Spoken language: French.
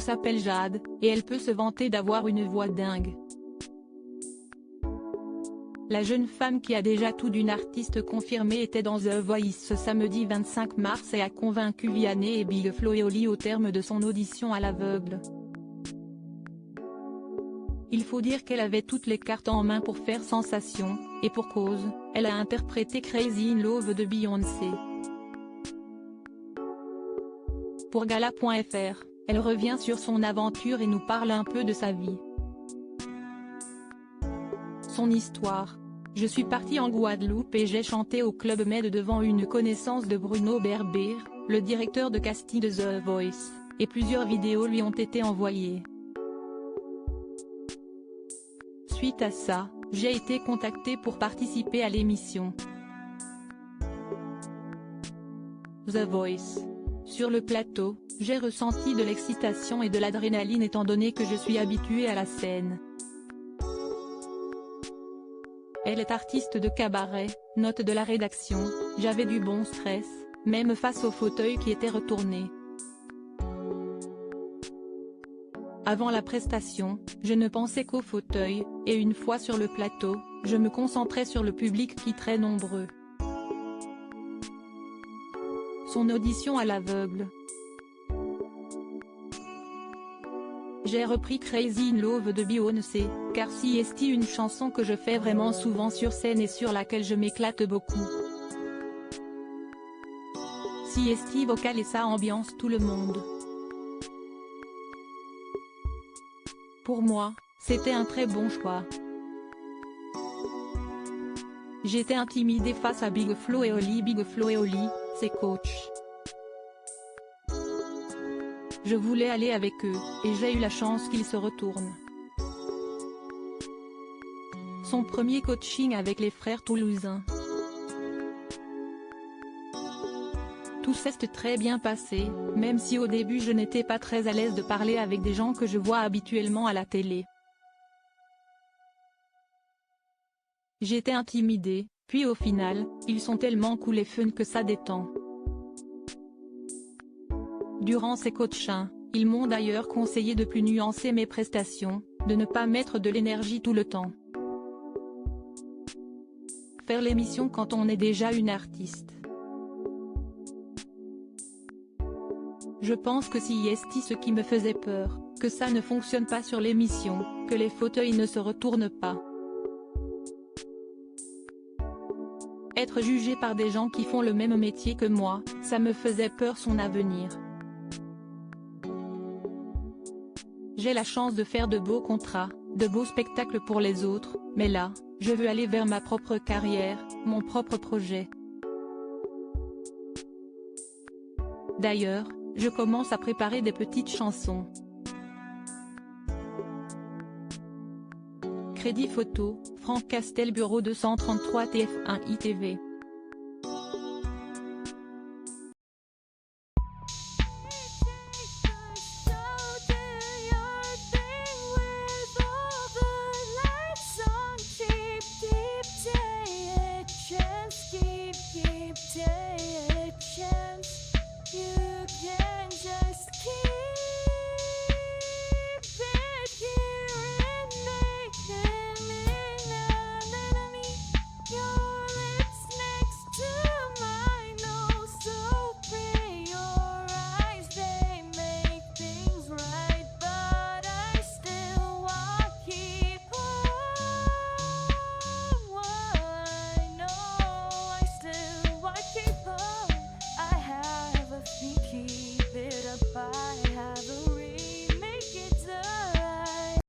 Elle s'appelle Jade, et elle peut se vanter d'avoir une voix dingue. La jeune femme qui a déjà tout d'une artiste confirmée était dans The Voice ce samedi 25 mars et a convaincu Vianney et Big Flo et Oli au terme de son audition à l'aveugle. Il faut dire qu'elle avait toutes les cartes en main pour faire sensation, et pour cause, elle a interprété Crazy in Love de Beyoncé. Pour Gala.fr, elle revient sur son aventure et nous parle un peu de sa vie. Son histoire. Je suis partie en Guadeloupe et j'ai chanté au Club Med devant une connaissance de Bruno Berber, le directeur de casting de The Voice, et plusieurs vidéos lui ont été envoyées. Suite à ça, j'ai été contactée pour participer à l'émission The Voice. Sur le plateau, j'ai ressenti de l'excitation et de l'adrénaline étant donné que je suis habituée à la scène. Elle est artiste de cabaret, note de la rédaction, j'avais du bon stress, même face au fauteuil qui était retourné. Avant la prestation, je ne pensais qu'au fauteuil, et une fois sur le plateau, je me concentrais sur le public qui très nombreux. Son audition à l'aveugle. J'ai repris Crazy in Love de Beyoncé, car c'est une chanson que je fais vraiment souvent sur scène et sur laquelle je m'éclate beaucoup. C'est vocal et ça ambiance tout le monde. Pour moi, c'était un très bon choix. J'étais intimidée face à Big Flo et Oli. Big Flo et Oli, ses coachs. Je voulais aller avec eux, et j'ai eu la chance qu'ils se retournent. Son premier coaching avec les frères toulousains. Tout s'est très bien passé, même si au début je n'étais pas très à l'aise de parler avec des gens que je vois habituellement à la télé. J'étais intimidée, puis au final, ils sont tellement cool et fun que ça détend. Durant ces coachings, ils m'ont d'ailleurs conseillé de plus nuancer mes prestations, de ne pas mettre de l'énergie tout le temps. Faire l'émission quand on est déjà une artiste. Je pense que c'est ce qui me faisait peur, que ça ne fonctionne pas sur l'émission, que les fauteuils ne se retournent pas. Être jugé par des gens qui font le même métier que moi, ça me faisait peur son avenir. J'ai la chance de faire de beaux contrats, de beaux spectacles pour les autres, mais là, je veux aller vers ma propre carrière, mon propre projet. D'ailleurs, je commence à préparer des petites chansons. Crédit photo, Franck Castel, bureau 233 TF1 ITV.